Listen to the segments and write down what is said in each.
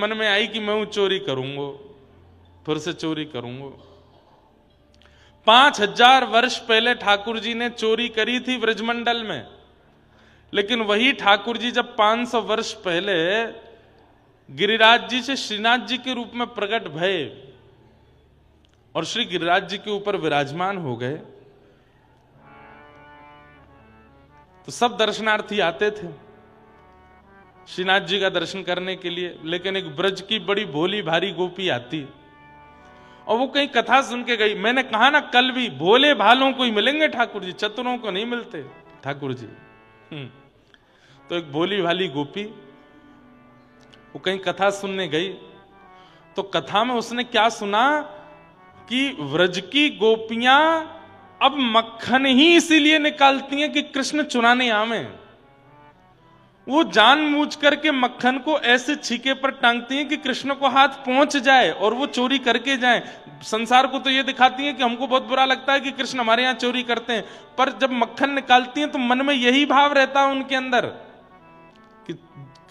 मन में आई कि मैं वो चोरी करूंगा, फिर से चोरी करूंगा। 5000 वर्ष पहले ठाकुर जी ने चोरी करी थी ब्रजमंडल में, लेकिन वही ठाकुर जी जब 500 वर्ष पहले गिरिराज जी से श्रीनाथ जी के रूप में प्रकट भये और श्री गिरिराज जी के ऊपर विराजमान हो गए, तो सब दर्शनार्थी आते थे श्रीनाथ जी का दर्शन करने के लिए। लेकिन एक ब्रज की बड़ी भोली भारी गोपी आती और वो कहीं कथा सुन के गई। मैंने कहा ना कल भी, भोले भालों को ही मिलेंगे ठाकुर जी, चतुरों को नहीं मिलते ठाकुर जी। तो एक भोली भाली गोपी वो कहीं कथा सुनने गई, तो कथा में उसने क्या सुना कि व्रज की गोपियां अब मक्खन ही इसीलिए निकालती हैं कि कृष्ण चुराने आवे। वो जानबूझ करके मक्खन को ऐसे छीके पर टांगती हैं कि कृष्ण को हाथ पहुंच जाए और वो चोरी करके जाएं। संसार को तो ये दिखाती हैं कि हमको बहुत बुरा लगता है कि कृष्ण हमारे यहां चोरी करते हैं, पर जब मक्खन निकालती हैं तो मन में यही भाव रहता है उनके अंदर कि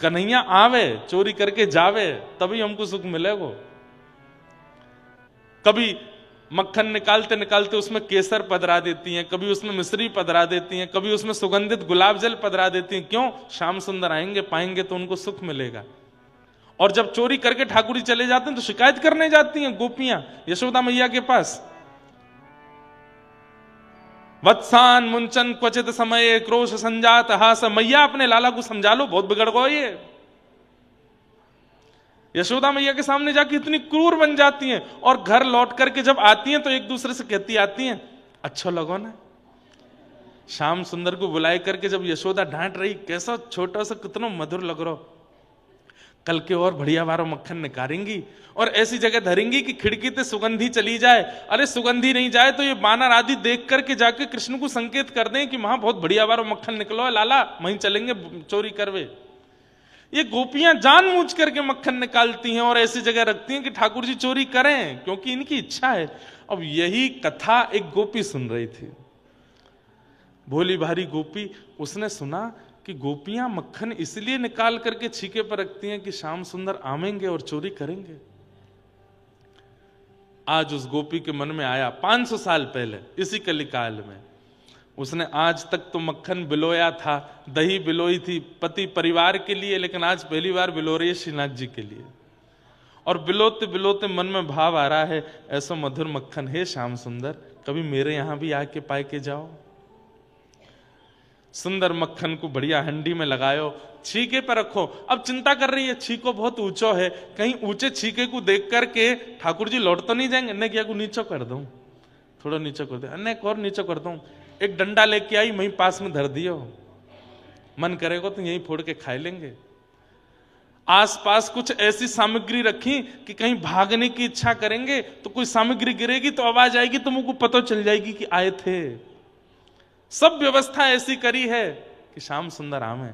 कन्हैया आवे, चोरी करके जावे, तभी हमको सुख मिलेगा। कभी मक्खन निकालते निकालते उसमें केसर पधरा देती हैं, कभी उसमें मिश्री पधरा देती हैं, कभी उसमें सुगंधित गुलाब जल पधरा देती हैं। क्यों? श्याम सुंदर आएंगे, पाएंगे तो उनको सुख मिलेगा। और जब चोरी करके ठाकुर जी चले जाते हैं तो शिकायत करने जाती हैं गोपियां यशोदा मैया के पास। वत्सान मुंचन क्वचित समय क्रोश संजात हास, मैया अपने लाला को समझा लो, बहुत बिगड़ गो ये। यशोदा मैया के सामने जाके इतनी क्रूर बन जाती हैं और घर लौट करके जब आती हैं तो एक दूसरे से कहती आती हैं, अच्छा लगो ना। श्याम सुंदर को बुलाए करके जब यशोदा डांट रही, कैसा छोटा सा कितना मधुर लग रहा, कल के और बढ़िया बारो मक्खन निकालेंगी और ऐसी जगह धरेंगी कि खिड़की से सुगंधी चली जाए। अरे सुगंधी नहीं जाए तो ये बानर आदि देख करके जाके कृष्ण को संकेत कर दें कि वहां बहुत बढ़िया बारो मक्खन निकलो है लाला, वहीं चलेंगे चोरी करवे। ये गोपियां जानबूझ करके मक्खन निकालती हैं और ऐसी जगह रखती हैं कि ठाकुर जी चोरी करें, क्योंकि इनकी इच्छा है। अब यही कथा एक गोपी सुन रही थी, भोली भारी गोपी। उसने सुना कि गोपियां मक्खन इसलिए निकाल करके छीके पर रखती हैं कि श्याम सुंदर आवेंगे और चोरी करेंगे। आज उस गोपी के मन में आया 500 साल पहले इसी कलिकाल में, उसने आज तक तो मक्खन बिलोया था, दही बिलोई थी पति परिवार के लिए, लेकिन आज पहली बार बिलो रही है श्रीनाथ जी के लिए। और बिलोते बिलोते मन में भाव आ रहा है, ऐसा मधुर मक्खन है श्याम सुंदर, कभी मेरे यहां भी आके पाए के जाओ। सुंदर मक्खन को बढ़िया हंडी में लगायो, छीके पर रखो। अब चिंता कर रही है, छीको बहुत ऊंचो है, कहीं ऊंचे छीके को देख करके ठाकुर जी लौट तो नहीं जाएंगे। ने क्या को नीचो कर दूं, थोड़ा नीचे कर दे, अन्य और नीचे कर दूं। एक डंडा लेके आई, वहीं पास में धर दियो, मन करेगा तो यहीं फोड़ के खा लेंगे। आसपास कुछ ऐसी सामग्री रखी कि कहीं भागने की इच्छा करेंगे तो कोई सामग्री गिरेगी तो आवाज आएगी, तुमको पता चल जाएगी कि आए थे। सब व्यवस्था ऐसी करी है कि श्याम सुंदर आवे।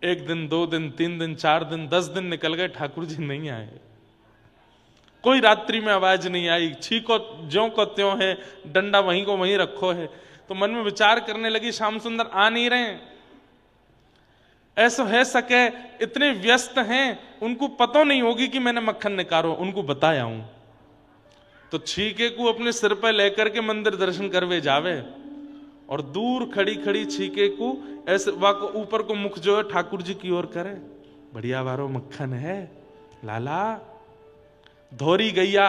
1 दिन 2 दिन 3 दिन 4 दिन 10 दिन निकल गए, ठाकुर जी नहीं आए। कोई रात्रि में आवाज नहीं आई, छीको ज्यों को त्यों है, डंडा वहीं को वहीं रखो है। तो मन में विचार करने लगी, श्याम सुंदर आ नहीं रहे, ऐसा है सके इतने व्यस्त हैं, उनको पता नहीं होगी कि मैंने मक्खन निकालो, उनको बताया हूं। तो छीके को अपने सिर पर लेकर के मंदिर दर्शन करवे जावे और दूर खड़ी खड़ी छीके को ऐसे वाको ऊपर को मुख जो है ठाकुर जी की ओर करे, बढ़िया बारो मक्खन है लाला। धोरी गैया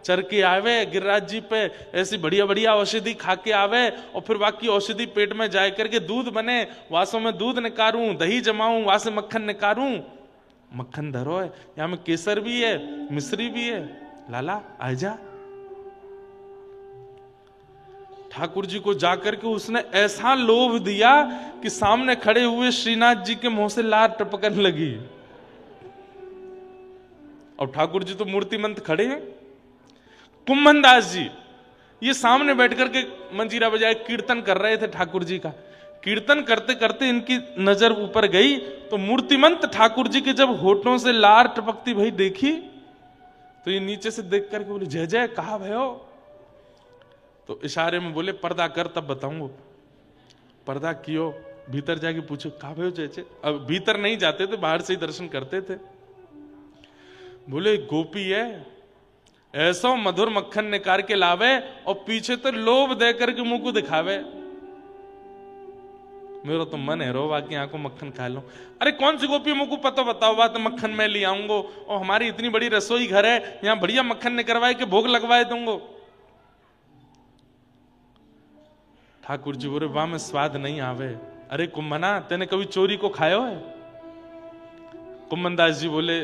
चर के आवे गिरिराज जी पे, ऐसी बढ़िया बढ़िया औषधि खा के आवे और फिर बाकी औषधि पेट में जाए करके दूध बने, वासों में दूध निकारूं, दही जमाऊं, वहां से मक्खन निकारूं। मक्खन धरो है, यहां में केसर भी है, मिश्री भी है, लाला आ जा। ठाकुर जी को जाकर के उसने ऐसा लोभ दिया कि सामने खड़े हुए श्रीनाथ जी के मुंह से लार टपकने लगी। और ठाकुर जी तो मूर्तिमंत खड़े हैं। कुंभन दास जी ये सामने बैठ करके मंजीरा बजाए कीर्तन कर रहे थे ठाकुर जी का। कीर्तन करते करते इनकी नजर ऊपर गई तो मूर्तिमंत ठाकुर जी के जब होठों से लार टपकती भाई देखी तो ये नीचे से देख करके बोले, जय जय कहा भयो? तो इशारे में बोले पर्दा कर तब बताऊंगा। पर्दा कियो, भीतर जाके पूछो कहा भयो जय जय। अब भीतर नहीं जाते थे, बाहर से ही दर्शन करते थे। बोले गोपी है, ऐसा मधुर मक्खन निकाल के लावे और पीछे तो लोभ दे करके मुंह को दिखावे। मेरा तो मन है रो बाकी आंखों मक्खन खा लो। अरे कौन सी गोपी मुंह को पता बताओ बात, मक्खन मैं ले आऊंगो और हमारी इतनी बड़ी रसोई घर है, यहां बढ़िया मक्खन निकलवाए के भोग लगवाए दूंगो। ठाकुर जी बोले वाह में स्वाद नहीं आवे। अरे कुम्मना तेने कभी चोरी को खायो है? कुम्मन दास जी बोले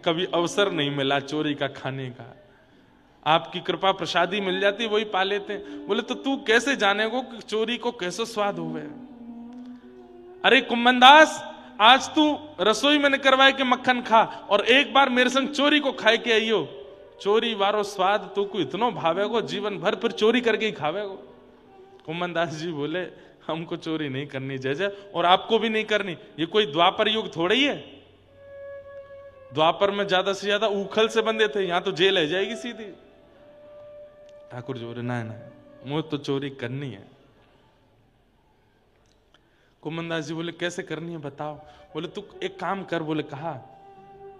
कभी अवसर नहीं मिला चोरी का खाने का, आपकी कृपा प्रसादी मिल जाती वही पा लेते। बोले तो तू कैसे जानेगो कि चोरी को कैसे स्वाद होवे? अरे कुम्मन दास आज तू रसोई में करवाए के मक्खन खा और एक बार मेरे संग चोरी को खाए के आइयो, चोरी वारो स्वाद तू को इतनो भावेगो जीवन भर फिर चोरी करके ही खावेगो। कुम्मन दास जी बोले हमको चोरी नहीं करनी जय जय, और आपको भी नहीं करनी। ये कोई द्वापर युग थोड़ा ही है, द्वापर में ज्यादा से ज्यादा उखल से बंधे थे, यहां तो जेल है जाएगी सीधी। ठाकुर जी बोले ना ना मुझे तो चोरी करनी है। कुम्मन दास जी बोले कैसे करनी है बताओ? बोले तू एक काम कर। बोले कहा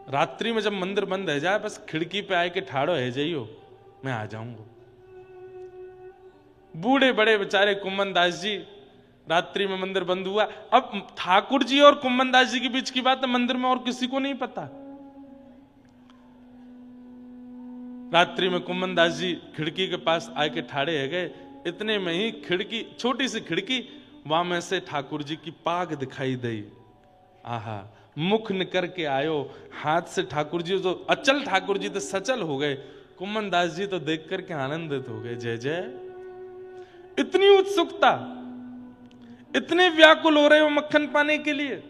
रात्रि में जब मंदिर बंद है जाए बस खिड़की पे आए के ठाड़ो है जाइयो, मैं आ जाऊंगा। बूढ़े बड़े बेचारे कुम्मन दास जी, रात्रि में मंदिर बंद हुआ। अब ठाकुर जी और कुम्मन दास जी के बीच की बात है, मंदिर में और किसी को नहीं पता। रात्रि में कुम्मन दास जी खिड़की के पास आके ठाड़े है गए, इतने में ही खिड़की, छोटी सी खिड़की, वहां में से ठाकुर जी की पाग दिखाई दी। आहा, मुख निकर के आयो, हाथ से ठाकुर जी तो अचल, ठाकुर जी तो सचल हो गए। कुम्मन दास जी तो देख करके आनंदित हो गए। जय जय, इतनी उत्सुकता, इतने व्याकुल हो रहे हो मक्खन पाने के लिए।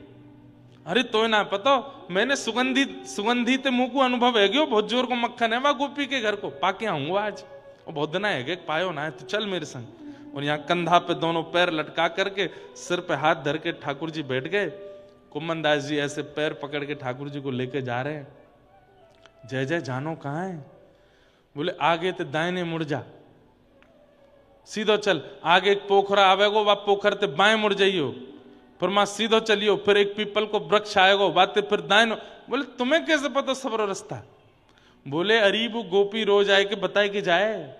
अरे तो ना पता, मैंने सुगंधित मुंह को अनुभव है गयो, बहुत जोर को मक्खन है वह गोपी के घर को पाके आऊंगा आज, और बहुत दिन है पायो ना है तो चल मेरे संग। और यहाँ कंधा पे दोनों पैर लटका करके सिर पे हाथ धर के ठाकुर जी बैठ गए। कुम्मन दास जी ऐसे पैर पकड़ के ठाकुर जी को लेके जा रहे हैं। जय जय जानो कहाँ है? बोले आगे तो दाहिने मुड़ जा, सीधो चल, आगे एक पोखरा आवेगो, वह पोखर ते बाएं मुड़ जाइयो, फिर मां सीधो चलियो, फिर एक पीपल को वृक्ष आएगो, बातें फिर दाएं। बोले तुम्हें कैसे पता सबरो रास्ता? बोले अरे वो गोपी रोज आए के बताए कि जाए,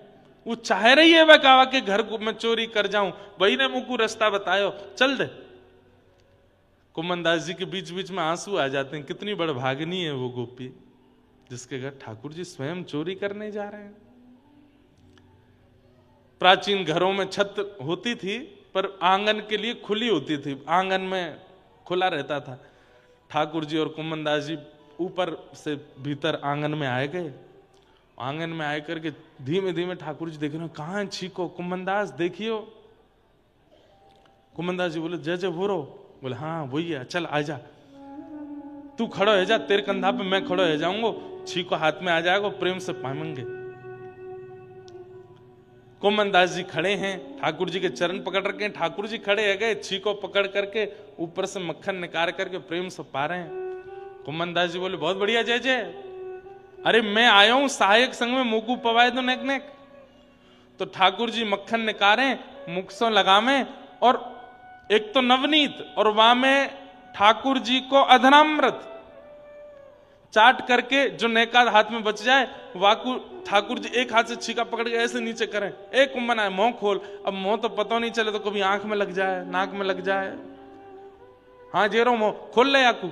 वो चाह रही है वह कावा के घर को मैं चोरी कर जाऊं, वही ने मुझको रास्ता बतायो, चल दे। कुम्मन दास जी के बीच बीच में आंसू आ जाते हैं, कितनी बड़ भागनी है वो गोपी जिसके घर ठाकुर जी स्वयं चोरी करने जा रहे हैं। प्राचीन घरों में छत होती थी पर आंगन के लिए खुली होती थी, आंगन में खुला रहता था। ठाकुर जी और कुम्मन दास जी ऊपर से भीतर आंगन में आए गए। आंगन में आए करके धीमे धीमे ठाकुर जी देख रहे, कहाँ है छीको? कुम्मन दास देखियो। कुम्मन दास जी बोले जय जय हो रो। बोले हाँ वही है, चल आजा, तू खड़ो है जा, तेरे कंधा पे मैं खड़ो है जाऊंगा, छीको हाथ में आ जाएगा, प्रेम से पाएंगे। कुम्मन दास जी खड़े हैं, ठाकुर जी के चरण पकड़ रखे हैं, ठाकुर जी खड़े है गए, छीको पकड़ करके ऊपर से मक्खन निकाल करके प्रेम से पा रहे हैं। कुम्मन दास जी बोले बहुत बढ़िया जय जय, अरे मैं आया हूं सहायक संग में मुकू पवाए दो नेक नेक। तो ठाकुर जी मक्खन निकाले, मुख से लगावे, और एक तो नवनीत और वहां में ठाकुर जी को अधनामृत चाट करके जो नेका हाथ में बच जाए, वाकू ठाकुर जी एक हाथ से छीका पकड़ के ऐसे नीचे करें, एक कुम्मन आए मुंह खोल। अब मुंह तो पता नहीं चले तो कभी आंख में लग जाए, नाक में लग जाए, हाँ जेरो मुंह खोल ले आकू।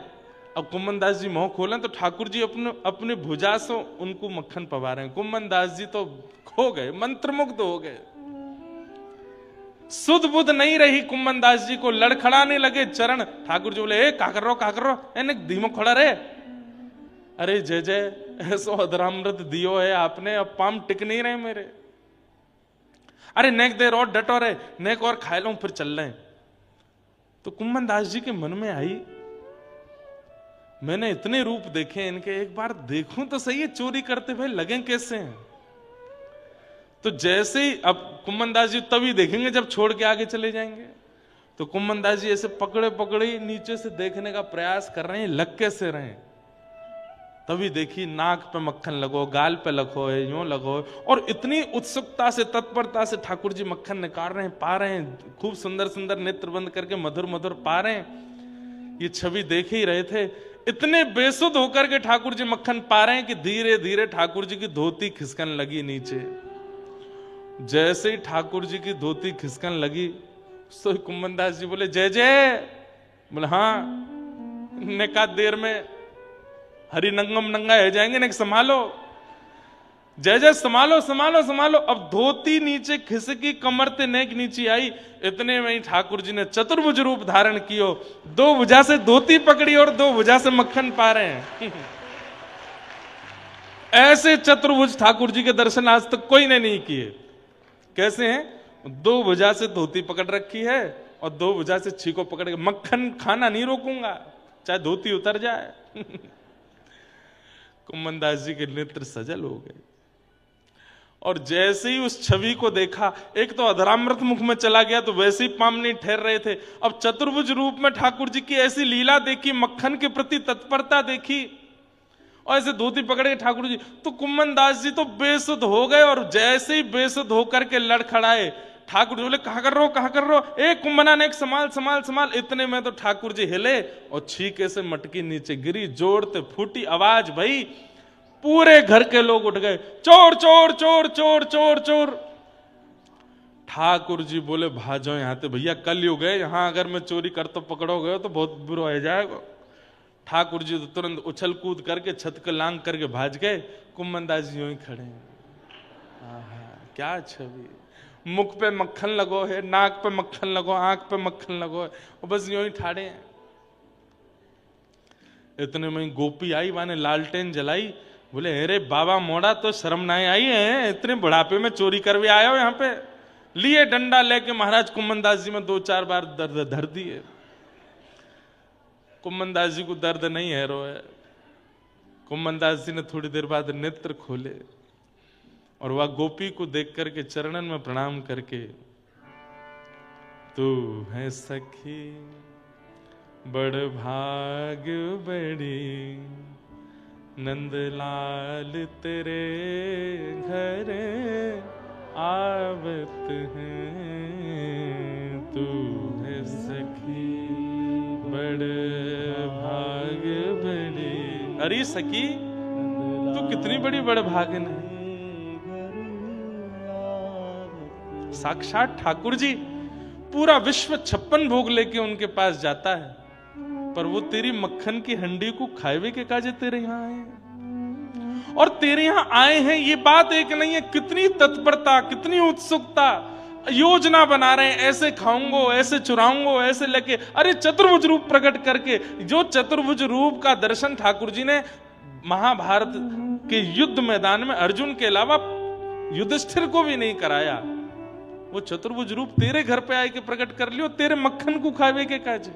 अब कुम्मन दास जी मुंह खोलें तो ठाकुर जी अपने भुजा से उनको मक्खन पवा रहे हैं। कुम्मन दास जी तो खो गए, मंत्रमुग्ध हो गए, सुध बुध नहीं रही कुम्मन दास जी को, लड़खड़ाने लगे चरण। ठाकुर जी बोले का कर रो, एने धीमो खड़ा रहे। अरे जय जय, ऐसो अधरामृत दियो है आपने, अब पाम टिक नहीं रहे मेरे। अरे नेक देर और डटो रहे, नेक और खा लो फिर चल रहे। तो कुम्मन दास जी के मन में आई, मैंने इतने रूप देखे इनके, एक बार देखूं तो सही है चोरी करते भाई लगे कैसे हैं। तो जैसे ही अब कुम्मन दास जी तभी देखेंगे जब छोड़ के आगे चले जाएंगे। तो कुम्मन दास जी ऐसे पकड़े पकड़े नीचे से देखने का प्रयास कर रहे हैं, लग कैसे रहे हैं। तभी देखी नाक पे मक्खन लगो, गाल पे लगो है, यूं लगो, और इतनी उत्सुकता से तत्परता से ठाकुर जी मक्खन निकाल रहे हैं, पा रहे हैं, खूब सुंदर सुंदर नेत्र बंद करके मधुर मधुर पा रहे हैं। ये छवि देख ही रहे थे। इतने बेसुध होकर के ठाकुर जी मक्खन पा रहे हैं कि धीरे धीरे ठाकुर जी की धोती खिसकन लगी नीचे। जैसे ही ठाकुर जी की धोती खिसकन लगी तो कुम्मनदास जी बोले जय जय। बोले हाँ। ने कहा देर में हरि नंगम नंगा है जाएंगे, ने संभालो जय जय, संभालो संभालो संभालो। अब धोती नीचे खिसकी, कमर ते नेक नीचे आई। इतने में ही ठाकुर जी ने चतुर्भुज रूप धारण कियो, दो भुजा से धोती पकड़ी और दो भुजा से मक्खन पा रहे हैं। ऐसे चतुर्भुज ठाकुर जी के दर्शन आज तक कोई ने नहीं किए। कैसे हैं? दो भुजा से धोती पकड़ रखी है और दो भुजा से छीको पकड़ के मक्खन खाना नहीं रोकूंगा चाहे धोती उतर जाए। कुम्मनदास जी के नेत्र सजल हो गए और जैसे ही उस छवि को देखा, एक तो अधरामृत मुख में चला गया तो वैसे ही पाम नहीं ठहर रहे थे। अब चतुर्भुज रूप में ठाकुर जी की ऐसी लीला देखी, मक्खन के प्रति तत्परता देखी और ऐसे धोती पकड़े ठाकुर जी, तो कुम्मनदास जी तो बेसुध हो गए। और जैसे ही बेसुध होकर के लड़खड़ाए, ठाकुर जी बोले कहा कर रहो, एक कुम्मना ने एक संभाल संभाल संभाल। इतने में तो ठाकुर जी हिले और छीके से मटकी नीचे गिरी, जोड़ते फूटी आवाज भई, पूरे घर के लोग उठ गए, चोर चोर चोर चोर चोर चोर। ठाकुर जी बोले भाजो यहां से भैया, कल युग है, यहां अगर मैं चोरी कर तो पकड़ोगे तो बहुत बुरा हो जाएगा। ठाकुर जी तो तुरंत उछल कूद करके छत के लांग करके भाज गए। कुम्मनदास जी यूं ही खड़े हैं। क्या छवि, मुख पे मक्खन लगो है, नाक पे मक्खन लगो, आंख पे मक्खन लगो है, और बस यूं ही ठाड़े हैं। इतने में गोपी आई, माने लालटेन जलाई। बोले अरे बाबा मोड़ा तो शर्म ना आई है, इतने बुढ़ापे में चोरी करवे आए हो यहाँ पे। लिए डंडा लेके महाराज कुम्मनदास जी में दो चार बार दर्द धर दिए। कुम्मनदास जी को दर्द नहीं है रो है। कुम्मनदास जी ने थोड़ी देर बाद नेत्र खोले और वह गोपी को देख करके चरणन में प्रणाम करके, तू है सखी बड़ भाग बड़ी, नंदलाल तेरे घर आवत हैं। तू है सखी बड़ भाग बड़ी। अरे सखी तू कितनी बड़ी बड़ भागन है। साक्षात ठाकुर जी, पूरा विश्व 56 भोग लेके उनके पास जाता है, पर वो तेरी मक्खन की हंडी को खाए के काजे तेरे यहां आए। और तेरे यहां आए हैं ये बात एक नहीं है, कितनी तत्परता, कितनी उत्सुकता, योजना बना रहे हैं, ऐसे खाऊंगो, ऐसे चुराऊंगो, ऐसे लेके। अरे चतुर्भुज रूप प्रकट करके, जो चतुर्भुज रूप का दर्शन ठाकुर जी ने महाभारत के युद्ध मैदान में अर्जुन के अलावा युधिष्ठिर को भी नहीं कराया, वो चतुर्भुज रूप तेरे घर पे आए के प्रकट कर लियो, तेरे मक्खन को खावे के काजे।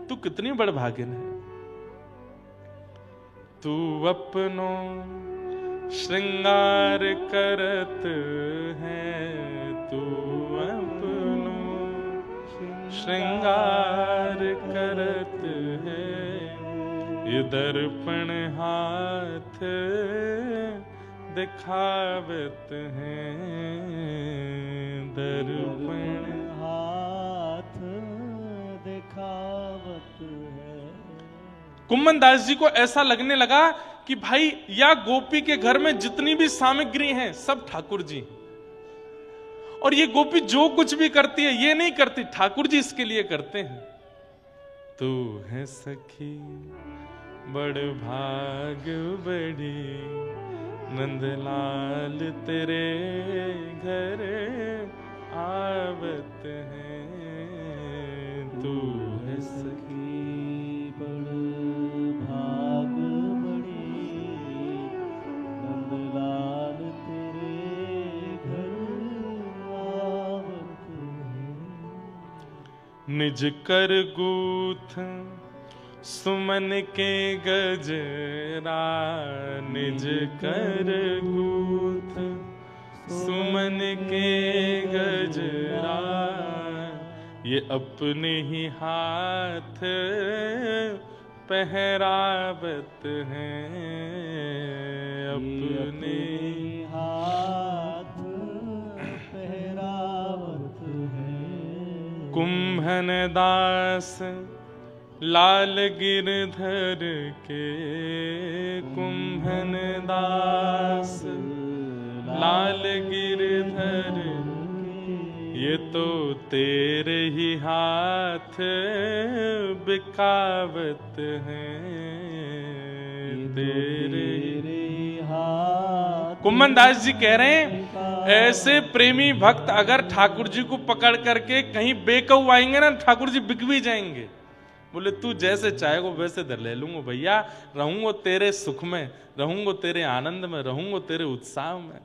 तू कितनी बड़ भागिन है। तू अपनो श्रृंगार करत है, तू अपनो श्रृंगार करत है, ये दर्पण हाथ दिखावत है, दर्पण हाथ दिखावत है। कुम्मनदास जी को ऐसा लगने लगा कि भाई या गोपी के घर में जितनी भी सामग्री है सब ठाकुर जी, और ये गोपी जो कुछ भी करती है ये नहीं करती, ठाकुर जी इसके लिए करते हैं। तू है सखी बड़ भाग बड़ी, नंदलाल तेरे घर आवत है। तू है सखी बड़ भाग बड़ी, नंदलाल तेरे घर आवत है। निज कर गूथ सुमन के गजरा, निज कर गूथ सुमन के गजरा, ये अपने ही हाथ पहरावत हैं, अपने हाथ पहरावत हैं। कुंभन दास लाल गिरधर के कुंभन दास, लाल गिरधर ये तो तेरे ही हाथ बिकावत हैं, तेरे हाथ। कुंभन दास जी कह रहे हैं ऐसे प्रेमी भक्त अगर ठाकुर जी को पकड़ करके कहीं बेकऊ आएंगे ना, ठाकुर जी बिक भी जाएंगे। बोले तू जैसे चाहेगा वैसे धर ले लूंगा भैया, रहूंगा तेरे सुख में, रहूंगा तेरे आनंद में, रहूंगा तेरे उत्साह में।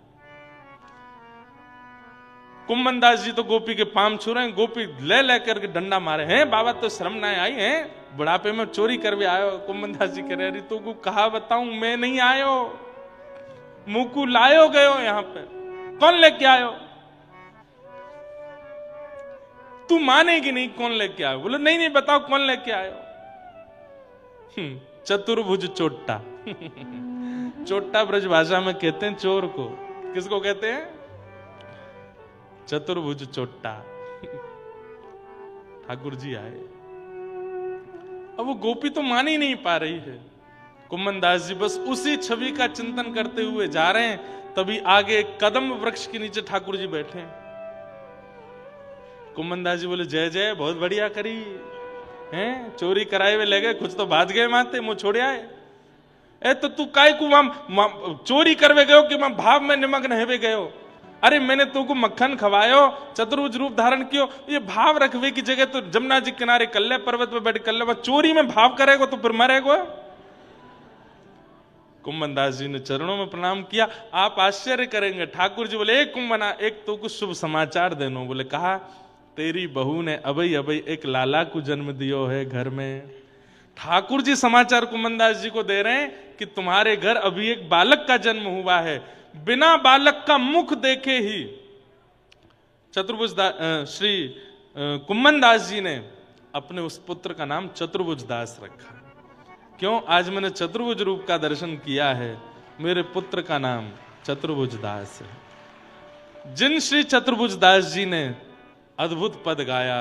कुंभन दास जी तो गोपी के पाम छू रहे हैं, गोपी ले लेकर के डंडा मारे हैं, बाबा तो शर्म ना आई है, बुढ़ापे में चोरी कर भी आयो। कुंभन दास जी कह रहे अरे तू को कहा बताऊं, मैं नहीं आयो, मुकु लायो गयो, यहाँ पे कौन लेके आयो, तू मानेगी नहीं कौन लेके आयो। बोले नहीं नहीं बताओ कौन लेके आयो। चतुर्भुज चोट्टा चोट्टा ब्रज भाषा में कहते हैं चोर को, किसको कहते हैं, चतुर्भुज चोट्टा। ठाकुर जी आए, अब वो गोपी तो मान ही नहीं पा रही है। कुंभन दास जी बस उसी छवि का चिंतन करते हुए जा रहे हैं, तभी आगे एक कदम वृक्ष के नीचे ठाकुर जी बैठे हैं। कुंभन दास जी बोले जय जय, बहुत बढ़िया करी हैं, चोरी कराए हुए ले गए, कुछ तो भाज गए माते, मुंह छोड़ आए। ए तो तू काय को चोरी करवे गयो कि मैं भाव में निमग्न हेवे गयो। अरे मैंने तुमको मक्खन खवायो, चतुर्भुज रूप धारण कियो, ये भाव रखवे की जगह तो जमुना जी किनारे कल्ले पर्वत पे बैठ कल्ले, चोरी में भाव करेगा तो फिर मरेगा। कुंभन दास जी ने चरणों में प्रणाम किया। आप आश्चर्य करेंगे, ठाकुर जी बोले एक कुंभना, एक तो कुछ शुभ समाचार देनो। बोले कहा तेरी बहू ने अबई अबई एक लाला को जन्म दियो है घर में। ठाकुर जी समाचार कुंभन दास जी को दे रहे हैं कि तुम्हारे घर अभी एक बालक का जन्म हुआ है। बिना बालक का मुख देखे ही चतुर्भुज श्री कुंभन दास जी ने अपने उस पुत्र का नाम चतुर्भुज दास रखा। क्यों, आज मैंने चतुर्भुज रूप का दर्शन किया है, मेरे पुत्र का नाम चतुर्भुज दास है। जिन श्री चतुर्भुज दास जी ने अद्भुत पद गाया,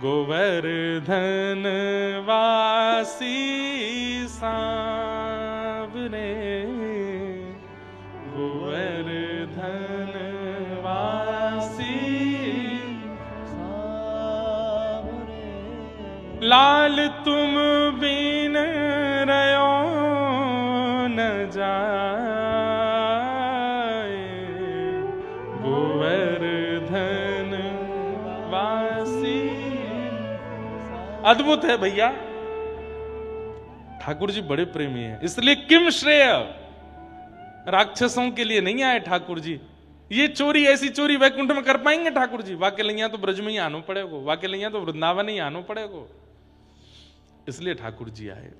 गोवर्धन वासी सांवरे, गोवर्धन वासी सांवरे, लाल तुम बिन रयो न जाए, गोवर्धन वासी। अद्भुत है भैया, ठाकुर जी बड़े प्रेमी हैं, इसलिए किम श्रेय राक्षसों के लिए नहीं आए ठाकुर जी। ये चोरी, ऐसी चोरी वैकुंठ में कर पाएंगे ठाकुर जी? वाके लिया तो ब्रज में ही आना पड़ेगा, वाके लिया तो वृंदावन ही आना पड़ेगा, इसलिए ठाकुर जी आए।